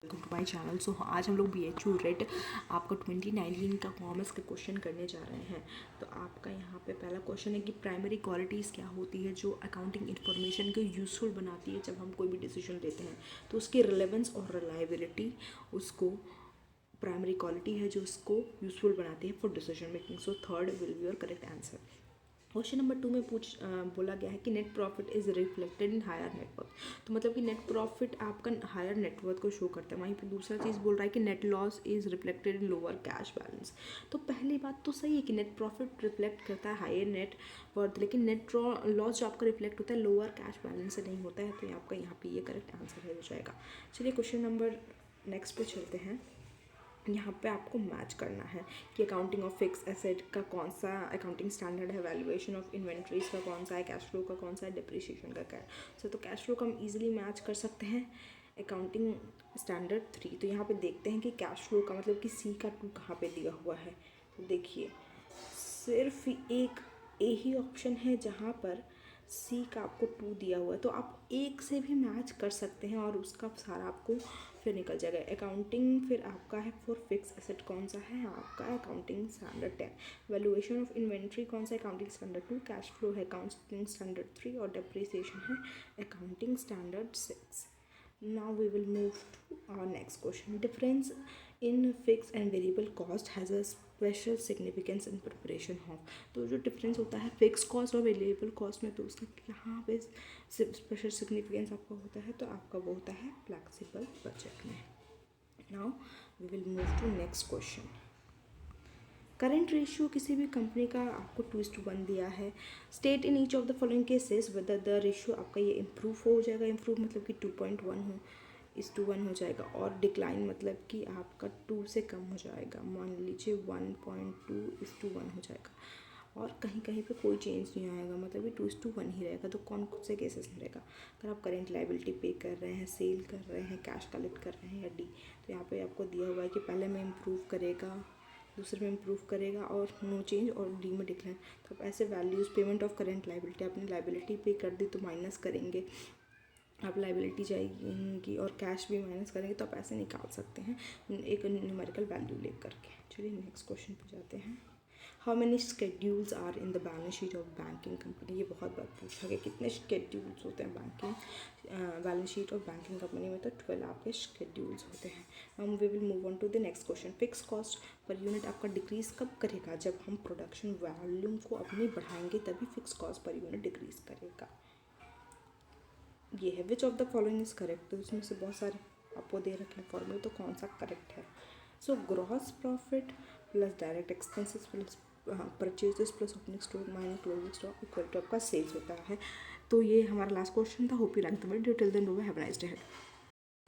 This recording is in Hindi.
Welcome to my channel. So आज हम लोग BHU रेट आपका 2019 का कॉमर्स के क्वेश्चन करने जा रहे हैं। तो आपका यहाँ पे पहला क्वेश्चन है कि प्राइमरी क्वालिटीज़ क्या होती है जो अकाउंटिंग इन्फॉर्मेशन को यूज़फुल बनाती है जब हम कोई भी डिसीजन लेते हैं। तो उसकी रिलेवेंस और रिलायबिलिटी उसको प्राइमरी क्वालिटी है जो उसको यूज़फुल बनाती है for decision making. So third will be your correct answer. Question number 2 में बोला गया है कि net profit is reflected in higher net worth. तो मतलब कि नेट प्रॉफिट आपका हायर नेटवर्थ को शो करता है। वहीं पे दूसरा चीज़ बोल रहा है कि net loss is reflected in lower cash balance. तो पहली बात तो सही है कि नेट प्रॉफिट रिफ्लेक्ट करता है हायर नेट वर्थ, लेकिन नेट लॉस जो आपका रिफ्लेक्ट होता है लोअर कैश बैलेंस से नहीं होता है। तो आपका यहाँ पे ये करेक्ट आंसर हो जाएगा। चलिए क्वेश्चन नंबर नेक्स्ट पे चलते हैं। यहाँ पे आपको मैच करना है कि अकाउंटिंग ऑफ फिक्स एसेट का कौन सा अकाउंटिंग स्टैंडर्ड है, वैल्यूएशन ऑफ इन्वेंट्रीज का कौन सा है, कैश फ्लो का कौन सा है, डिप्रिसिएशन का क्या है। तो कैश फ्लो का हम इजीली मैच कर सकते हैं अकाउंटिंग स्टैंडर्ड 3। तो यहाँ पे देखते हैं कि कैश फ्लो का मतलब कि C का 2 कहाँ पे दिया हुआ है। तो देखिए सिर्फ एक ही ऑप्शन है जहाँ पर C का आपको 2 दिया हुआ है। तो आप एक से भी मैच कर सकते हैं और उसका सारा आपको फिर निकल जाएगा। अकाउंटिंग फिर आपका है फॉर फिक्स एसेट कौन सा है आपका accounting standard 10, valuation of inventory कौन सा अकाउंटिंग स्टैंडर्ड 2, कैश फ्लो है अकाउंटिंग स्टैंडर्ड 3 और डेप्रिसिएशन है accounting standard 6। Now we will move to our next question. Difference in fixed and variable cost has a special significance in preparation of। तो जो डिफरेंस होता है फिक्स कॉस्ट और वेरिएबल कॉस्ट में, तो उसका यहाँ पे स्पेशल सिग्निफिकेंस आपका होता है। तो आपका वो होता है फ्लेक्सिबल बजट में। Now we will move to next question. Current ratio किसी भी कंपनी का आपको 2:1 दिया है। State in each of the following cases whether the ratio आपका ये इम्प्रूव हो जाएगा। इम्प्रूव मतलब कि 2.1 हो 1 हो जाएगा, और डिक्लाइन मतलब कि आपका 2 से कम हो जाएगा। मान लीजिए 1.2:1 हो जाएगा, और कहीं कहीं पे कोई चेंज नहीं आएगा, मतलब कि 2:1 ही रहेगा। तो कौन से केसेस में रहेगा? अगर आप करेंट लाइबिलिटी पे कर रहे हैं, सेल कर रहे हैं, कैश कलेक्ट कर रहे हैं या डी। तो यहाँ पे आपको दिया हुआ है कि पहले में इम्प्रूव करेगा, दूसरे में इम्प्रूव करेगा और नो चेंज, और डी में डिक्लाइन। तो आप ऐसे values payment of current liability, आपने लाइबिलिटी पे कर दी तो माइनस करेंगे, आप लाइबिलिटी जाएगी और कैश भी माइनस करेंगे। तो आप ऐसे निकाल सकते हैं एक न्यूमेरिकल वैल्यू ले करके। चलिए नेक्स्ट क्वेश्चन पे जाते हैं। How many schedules are in the balance sheet of banking company. ये बहुत बार पूछा गया कितने शेड्यूल्स होते हैं banking balance sheet of banking company में। तो 12 आपके शेड्यूल्स होते हैं। हम we will move on to the next question. Fixed cost per unit आपका डिक्रीज कब करेगा? जब हम प्रोडक्शन वॉल्यूम को अपनी बढ़ाएंगे तभी fix cost per unit decrease करेगा। ये है which of the following is correct. तो उसमें से बहुत सारे आपको दे रखे हैं फॉर्मूले, तो कौन सा करेक्ट है? So gross profit plus direct expenses plus purchases plus opening stock minus closing stock equal to आपका सेल्स होता है। तो ये हमारा लास्ट क्वेश्चन था। Hope you like the video. Till then bye, have a nice day.